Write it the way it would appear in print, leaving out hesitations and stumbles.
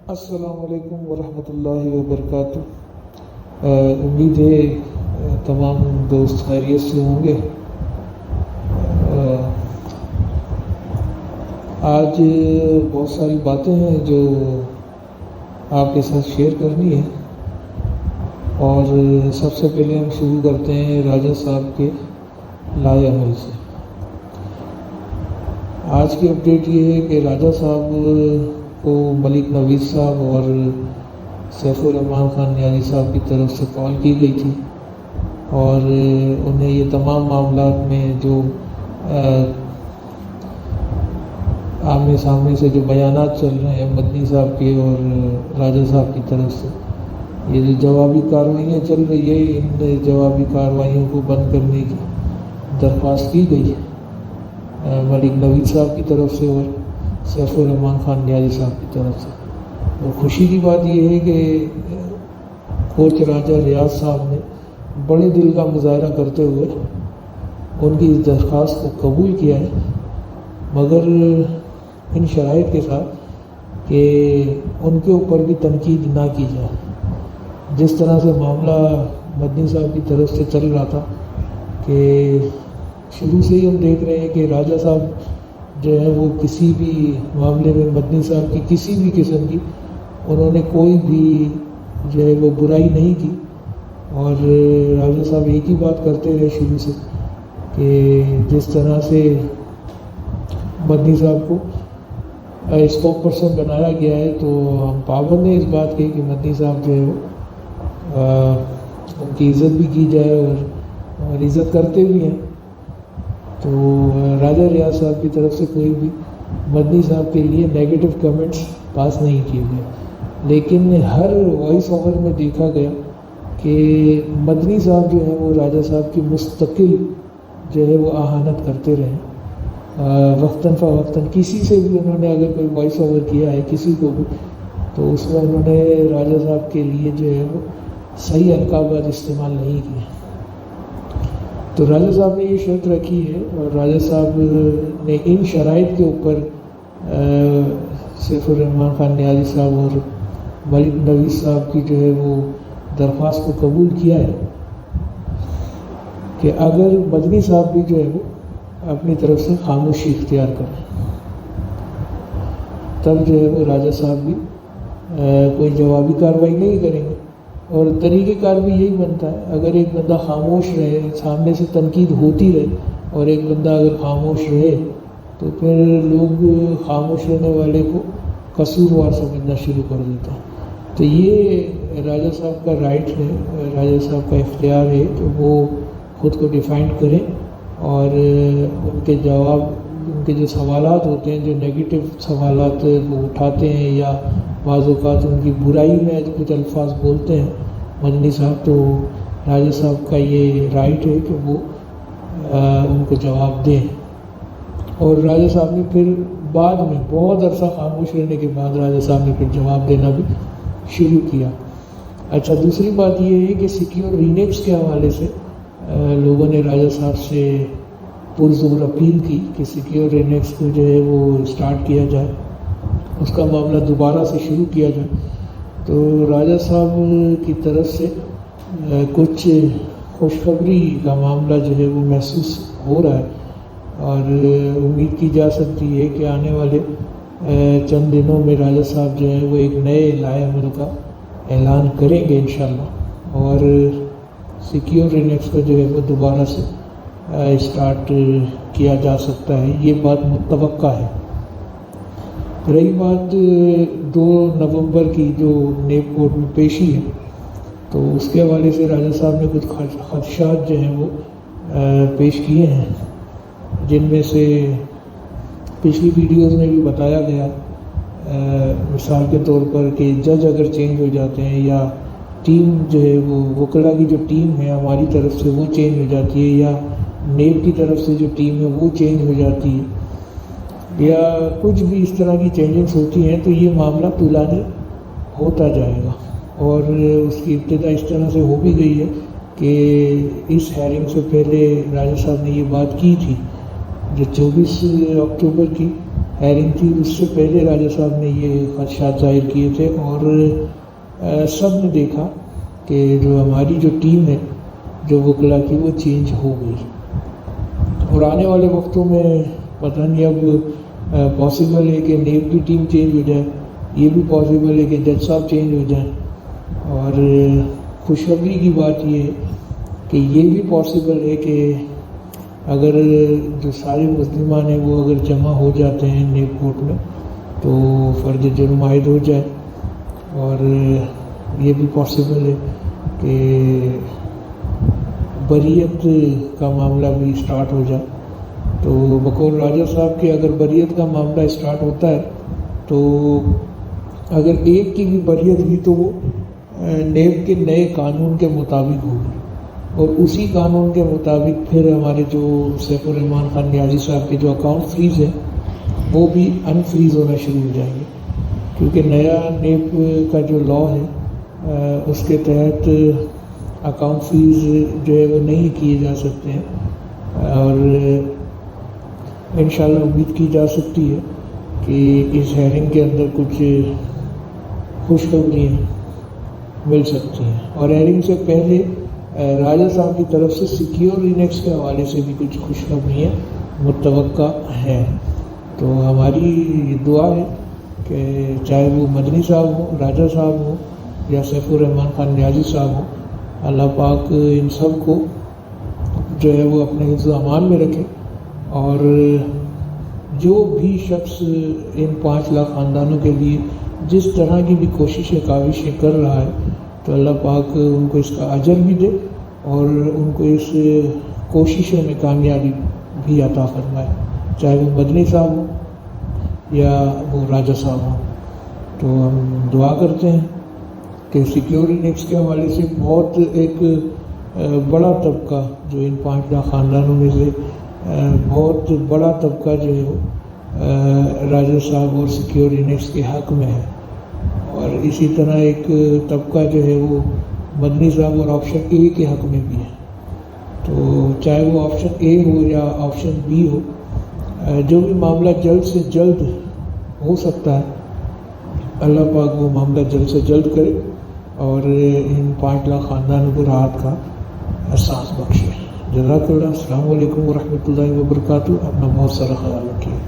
السلام علیکم ورحمۃ اللہ وبرکاتہ۔ امید ہے تمام دوست خیریت سے ہوں گے۔ آج بہت ساری باتیں ہیں جو آپ کے ساتھ شیئر کرنی ہے، اور سب سے پہلے ہم شروع کرتے ہیں راجہ صاحب کے لائے عمل سے۔ آج کی اپڈیٹ یہ ہے کہ راجہ صاحب کو ملک نوید صاحب اور سیف الرحمان خان نیازی صاحب کی طرف سے کال کی گئی تھی، اور انہیں یہ تمام معاملات میں جو آمنے سامنے سے جو بیانات چل رہے ہیں مدنی صاحب کے اور راجہ صاحب کی طرف سے، یہ جو جوابی کارروائیاں چل رہی ہے، ان جوابی کارروائیوں کو بند کرنے کی درخواست کی گئی ہے ملک نوید صاحب کی طرف سے اور سیف الرحمان خان نیازی صاحب کی طرف سے۔ اور خوشی کی بات یہ ہے کہ کوچ راجہ ریاض صاحب نے بڑے دل کا مظاہرہ کرتے ہوئے ان کی اس درخواست کو قبول کیا ہے، مگر ان شرائط کے ساتھ کہ ان کے اوپر بھی تنقید نہ کی جائے۔ جس طرح سے معاملہ مدنی صاحب کی طرف سے چل رہا تھا کہ شروع سے ہی ہم دیکھ رہے ہیں کہ راجہ صاحب جو ہے وہ کسی بھی معاملے میں مدنی صاحب کی کسی بھی قسم کی انہوں نے کوئی بھی جو ہے وہ برائی نہیں کی، اور راجہ صاحب ایک ہی بات کرتے رہے شروع سے کہ جس طرح سے مدنی صاحب کو اسپوک پرسن بنایا گیا ہے تو ہم پابند ہیں اس بات کے کہ مدنی صاحب جو ہے وہ ان کی عزت بھی کی جائے اور عزت کرتے بھی ہیں۔ تو راجہ ریاض صاحب کی طرف سے کوئی بھی مدنی صاحب کے لیے نیگیٹو کمنٹس پاس نہیں کیے گئے، لیکن ہر وائس اوور میں دیکھا گیا کہ مدنی صاحب جو ہے وہ راجہ صاحب کی مستقل جو ہے وہ اہانت کرتے رہے، وقتاً فوقتاً کسی سے بھی انہوں نے اگر کوئی وائس اوور کیا ہے کسی کو بھی تو اس میں انہوں نے راجہ صاحب کے لیے جو ہے وہ صحیح القابات استعمال نہیں کیے۔ تو راجہ صاحب نے یہ شرط رکھی ہے، اور راجہ صاحب نے ان شرائط کے اوپر سیف الرحمان خان نیازی صاحب اور ملک نوید صاحب کی جو ہے وہ درخواست کو قبول کیا ہے کہ اگر مدنی صاحب بھی جو ہے وہ اپنی طرف سے خاموشی اختیار کریں تب جو ہے وہ راجہ صاحب بھی کوئی جوابی کارروائی نہیں کریں گے۔ اور طریقہ کار بھی یہی بنتا ہے، اگر ایک بندہ خاموش رہے، سامنے سے تنقید ہوتی رہے، اور ایک بندہ اگر خاموش رہے تو پھر لوگ خاموش رہنے والے کو قصوروار سمجھنا شروع کر دیتے ہیں۔ تو یہ راجہ صاحب کا رائٹ ہے، راجہ صاحب کا اختیار ہے کہ وہ خود کو ڈیفائن کریں، اور ان کے جواب، ان کے جو سوالات ہوتے ہیں، جو نیگیٹو سوالات وہ اٹھاتے ہیں یا بعض اوقات ان کی برائی میں کچھ الفاظ بولتے ہیں مدنی صاحب، تو راجہ صاحب کا یہ رائٹ ہے کہ وہ ان کو جواب دیں۔ اور راجہ صاحب نے پھر بعد میں بہت عرصہ خاموش رہنے کے بعد راجہ صاحب نے پھر جواب دینا بھی شروع کیا۔ اچھا، دوسری بات یہ ہے کہ سیکیور رینیکس کے حوالے سے لوگوں نے راجہ صاحب سے پرزور اپیل کی کہ سیکیور رینیکس کو جو ہے وہ اسٹارٹ کیا جائے، اس کا معاملہ دوبارہ سے شروع کیا جائے۔ تو راجہ صاحب کی طرف سے کچھ خوشخبری کا معاملہ جو ہے وہ محسوس ہو رہا ہے، اور امید کی جا سکتی ہے کہ آنے والے چند دنوں میں راجہ صاحب جو ہے وہ ایک نئے لائے عمل کا اعلان کریں گے انشاءاللہ، اور سیکیور رینیکس کا جو ہے وہ دوبارہ سے اسٹارٹ کیا جا سکتا ہے، یہ بات متوقع ہے۔ رہی بات 2 نومبر کی جو نیب کورٹ میں پیشی ہے، تو اس کے حوالے سے راجہ صاحب نے کچھ خدشات جو ہیں وہ پیش کیے ہیں، جن میں سے پچھلی ویڈیوز میں بھی بتایا گیا، مثال کے طور پر کہ جج اگر چینج ہو جاتے ہیں، یا ٹیم جو ہے وہ وکلا کی جو ٹیم ہے ہماری طرف سے وہ چینج ہو جاتی ہے، یا نیب کی طرف سے جو ٹیم ہے وہ چینج ہو جاتی ہے، یا کچھ بھی اس طرح کی چینجز ہوتی ہیں، تو یہ معاملہ طولانی ہوتا جائے گا۔ اور اس کی ابتدا اس طرح سے ہو بھی گئی ہے کہ اس ہیئرنگ سے پہلے راجہ صاحب نے یہ بات کی تھی جو 24 اکتوبر کی ہیرنگ تھی اس سے پہلے راجہ صاحب نے یہ خدشات ظاہر کیے تھے، اور سب نے دیکھا کہ جو ہماری جو ٹیم ہے جو وکلا کی وہ چینج ہو گئی، اور آنے والے وقتوں میں پتہ نہیں اب پاسبل ہے کہ نیب کی ٹیم چینج ہو جائے، یہ بھی پاسبل ہے کہ جج صاحب چینج ہو جائیں، اور خوشخبری کی بات یہ ہے کہ یہ بھی پاسبل ہے کہ اگر جو سارے مظلمان ہیں وہ اگر جمع ہو جاتے ہیں نیب کورٹ میں تو فرض جرم عائد ہو جائے، اور یہ بھی پاسبل ہے کہ بریت کا معاملہ بھی اسٹارٹ ہو جائے۔ تو بقول راجہ صاحب کے اگر بریت کا معاملہ اسٹارٹ ہوتا ہے تو اگر ایک کی بھی بریت ہوئی تو وہ نیب کے نئے قانون کے مطابق ہوگی، اور اسی قانون کے مطابق پھر ہمارے جو سیف الرحمان خان نیازی صاحب کے جو اکاؤنٹ فریز ہیں وہ بھی ان فریز ہونا شروع ہو جائیں گے، کیونکہ نیا نیب کا جو لا ہے اس کے تحت اکاؤنٹ فریز جو ہے وہ نہیں کیے جا سکتے ہیں، اور انشاءاللہ امید کی جا سکتی ہے کہ اس ہیرنگ کے اندر کچھ خوشخبریاں مل سکتی ہیں، اور ہیرنگ سے پہلے راجہ صاحب کی طرف سے سیکیور انیکس کے حوالے سے بھی کچھ خوشخبریاں متوقع ہیں۔ تو ہماری دعا ہے کہ چاہے وہ مدنی صاحب ہوں، راجہ صاحب ہوں یا سیف الرحمان خان نیازی صاحب ہوں، اللہ پاک ان سب کو جو ہے وہ اپنے حفظ و امان میں رکھے، اور جو بھی شخص ان 5 لاکھ خاندانوں کے لیے جس طرح کی بھی کوششیں کاوشیں کر رہا ہے تو اللہ پاک ان کو اس کا اجر بھی دے اور ان کو اس کوششوں میں کامیابی بھی عطا فرمائے، چاہے وہ مدنی صاحب ہوں یا وہ راجہ صاحب ہوں۔ تو ہم دعا کرتے ہیں کہ سیکیور انیکس کے حوالے سے بہت ایک بڑا طبقہ جو ان 5 لاکھ خاندانوں میں سے بہت بڑا طبقہ جو ہے وہ راجہ صاحب اور سیکیور انیکس کے حق میں ہے، اور اسی طرح ایک طبقہ جو ہے وہ مدنی صاحب اور آپشن اے کے حق میں بھی ہے۔ تو چاہے وہ آپشن اے ہو یا آپشن بی ہو، جو بھی معاملہ جلد سے جلد ہو سکتا ہے اللہ پاک وہ معاملہ جلد سے جلد کرے اور ان 5 لاکھ خاندانوں کو راحت کا احساس بخشے۔ جزاک اللہ۔ السلام علیکم ورحمۃ اللہ وبرکاتہ۔ اپنا بہت سارا خیال رکھیے۔